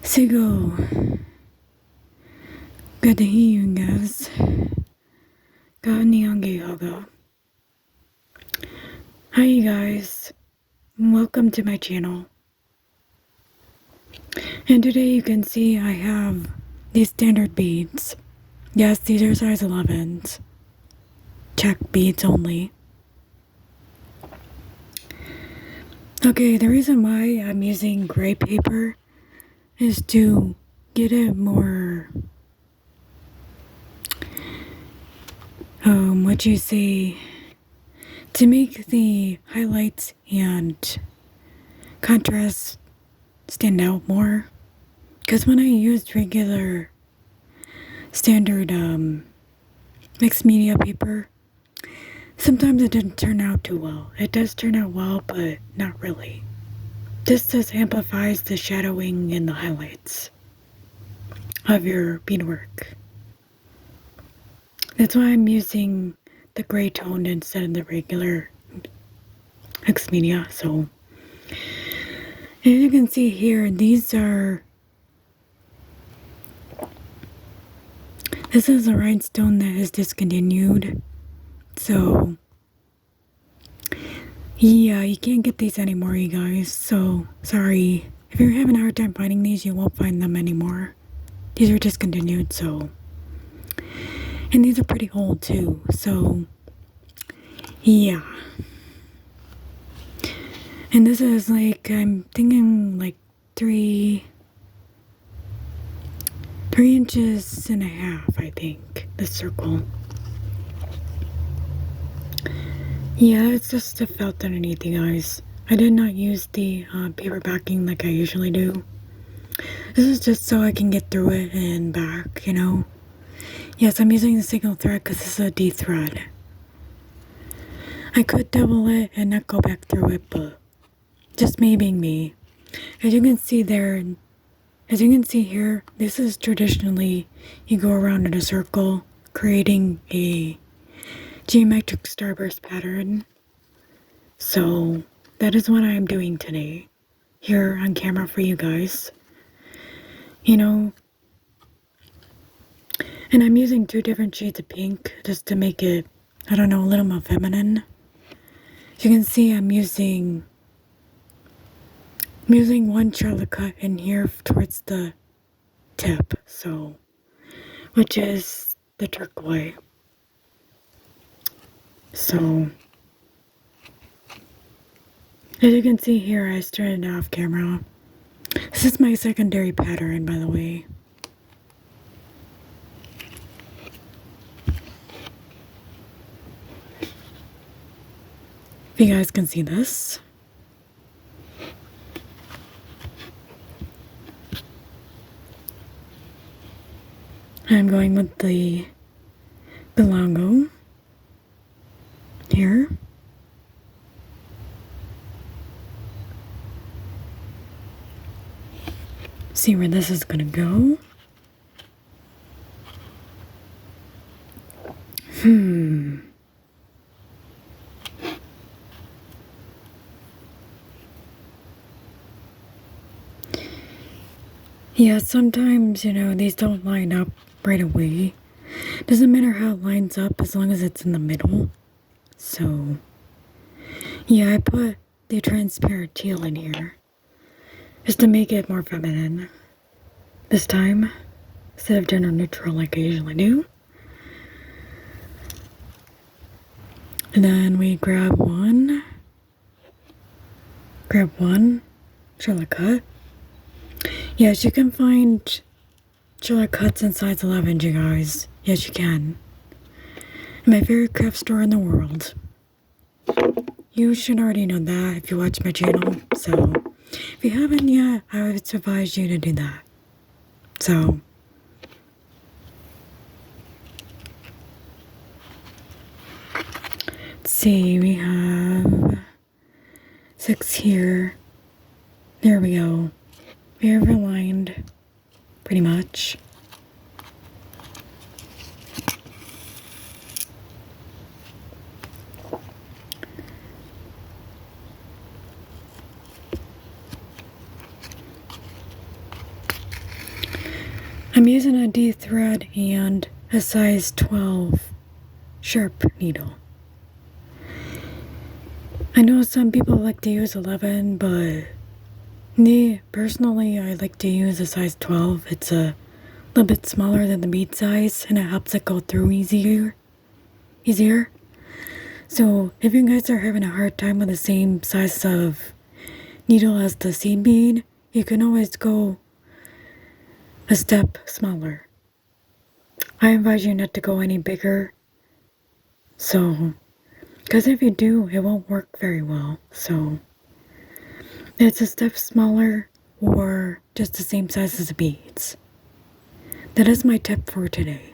Sigo, good to hear you guys. Yoga. Hi you guys, welcome to my channel. And today you can see I have these standard beads. Yes, these are size 11s. Check beads only. Okay, the reason why I'm using gray paper is to get it more, to make the highlights and contrast stand out more. Because when I used regular standard mixed media paper, sometimes it didn't turn out too well. It does turn out well, but not really. This just amplifies the shadowing and the highlights of your beadwork. That's why I'm using the gray tone instead of the regular mixed media. So, as you can see here, this is a rhinestone that is discontinued. So, yeah, you can't get these anymore, you guys. So, sorry. If you're having a hard time finding these, you won't find them anymore. These are discontinued, so. And these are pretty old, too. So, yeah. And this is like, I'm thinking like 3.5 inches, I think, the circle. Yeah, it's just a felt underneath, you guys. I did not use the paper backing like I usually do. This is just so I can get through it and back, you know. Yes, I'm using the single thread because this is a D thread. I could double it and not go back through it, but just me being me. As you can see there, as you can see here, this is traditionally, you go around in a circle, creating a geometric starburst pattern. So that is what I am doing today, here on camera for you guys. You know, and I'm using 2 different shades of pink just to make it, I don't know, a little more feminine. As you can see, I'm using one Charlotte cut in here towards the tip, so, which is the turquoise. So, as you can see here, I started off camera. This is my secondary pattern, by the way. If you guys can see this. I'm going with the logo here. See where this is gonna go. Yeah, sometimes, you know, these don't line up right away. Doesn't matter how it lines up as long as it's in the middle. So, yeah, I put the transparent teal in here just to make it more feminine this time instead of gender neutral like I usually do. And then we grab one Charlotte cut. Yes, you can find Charlotte cuts in size 11, you guys. Yes, you can. My favorite craft store in the world. You should already know that if you watch my channel. So, if you haven't yet, I would advise you to do that. So, let's see, we have 6 here. There we go. We have aligned pretty much. I'm using a D thread and a size 12 sharp needle. I know some people like to use 11, but me, personally, I like to use a size 12. It's a little bit smaller than the bead size, and it helps it go through easier. So if you guys are having a hard time with the same size of needle as the seed bead, you can always go a step smaller. I advise you not to go any bigger, so, because if you do, it won't work very well. So it's a step smaller or just the same size as the beads. That is my tip for today.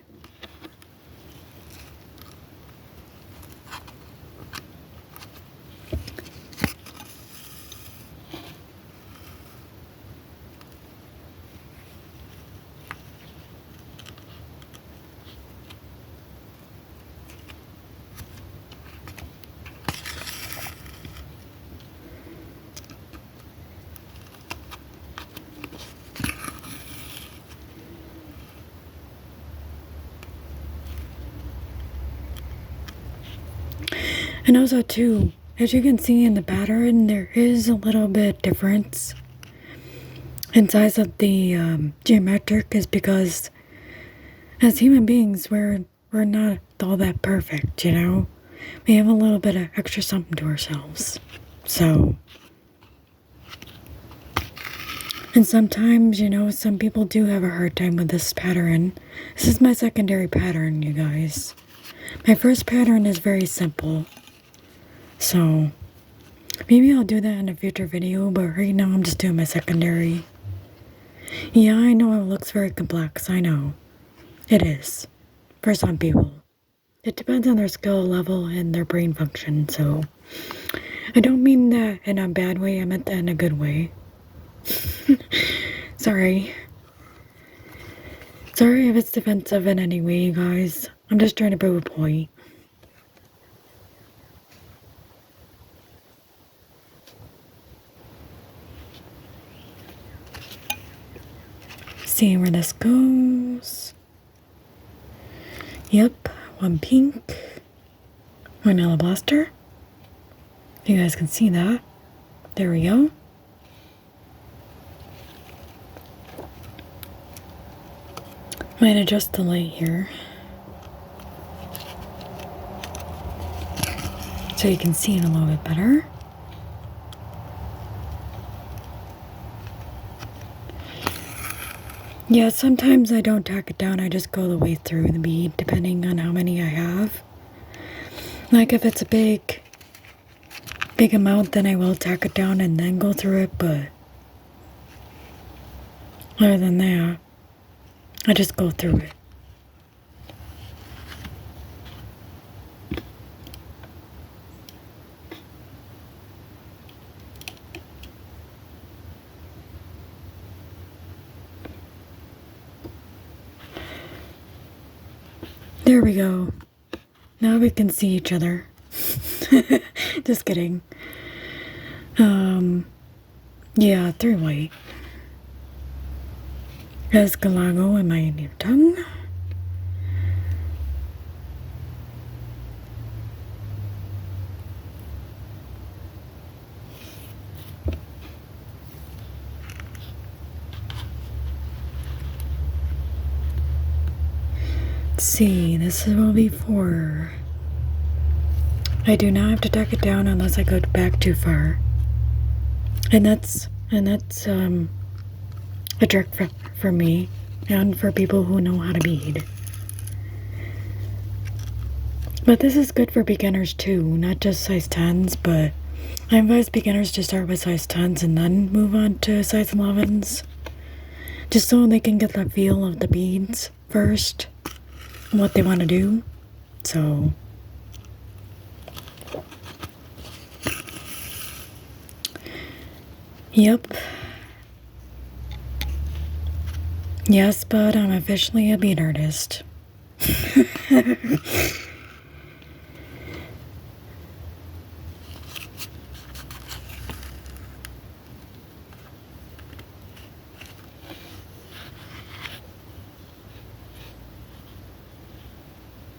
And also too, as you can see in the pattern, there is a little bit difference in size of the geometric, is because as human beings, we're not all that perfect, you know? We have a little bit of extra something to ourselves. So, and sometimes, you know, some people do have a hard time with this pattern. This is my secondary pattern, you guys. My first pattern is very simple. So, maybe I'll do that in a future video, but right now I'm just doing my secondary. Yeah, I know it looks very complex, I know. It is. For some people. It depends on their skill level and their brain function, so... I don't mean that in a bad way, I meant that in a good way. Sorry. Sorry if it's defensive in any way, you guys. I'm just trying to prove a point. See where this goes. Yep, one pink. One yellow blaster. You guys can see that. There we go. Might adjust the light here so you can see it a little bit better. Yeah, sometimes I don't tack it down, I just go the way through the bead, depending on how many I have. Like if it's a big amount, then I will tack it down and then go through it, but other than that, I just go through it. There we go. Now we can see each other. Just kidding. Yeah, 3 white. Escalago in my new tongue. Let's see, this will be 4. I do not have to tack it down unless I go back too far. And that's a trick for me and for people who know how to bead. But this is good for beginners too, not just size 10s, but I advise beginners to start with size 10s and then move on to size 11s. Just so they can get the feel of the beads first, and what they want to do. So... Yep. Yes, but I'm officially a bead artist.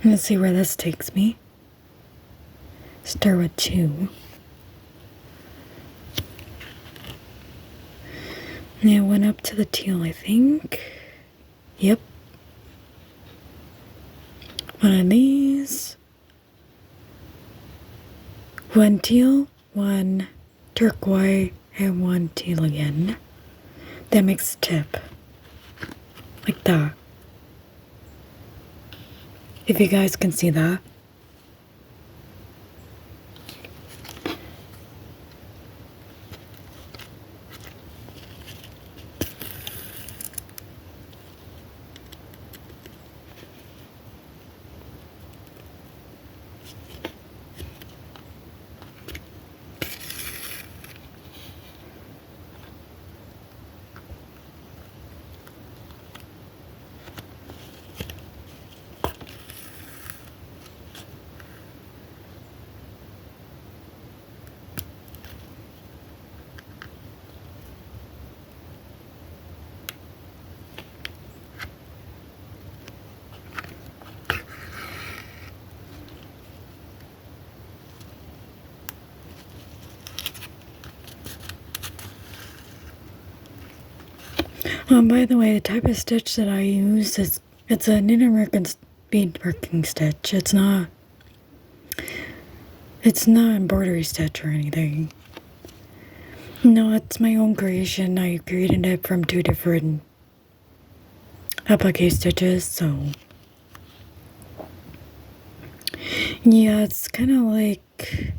Let's see where this takes me. Start with 2. And it went up to the teal, I think. Yep. One of these. 1 teal, 1 turquoise, and 1 teal again. That makes a tip. Like that. If you guys can see that. By the way, the type of stitch that I use is, it's a Native American beadworking stitch. It's not embroidery stitch or anything. No, it's my own creation. I created it from 2 different applique stitches, so yeah, it's kind of like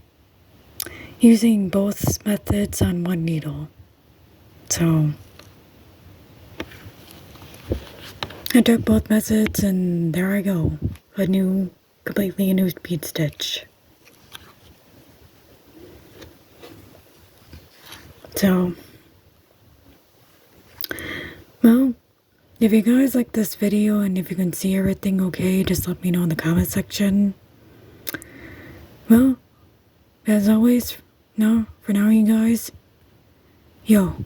using both methods on one needle. So I took both methods and there I go. Completely a new bead stitch. So, well, if you guys like this video and if you can see everything okay, just let me know in the comment section. Well, as always, for now you guys, yo.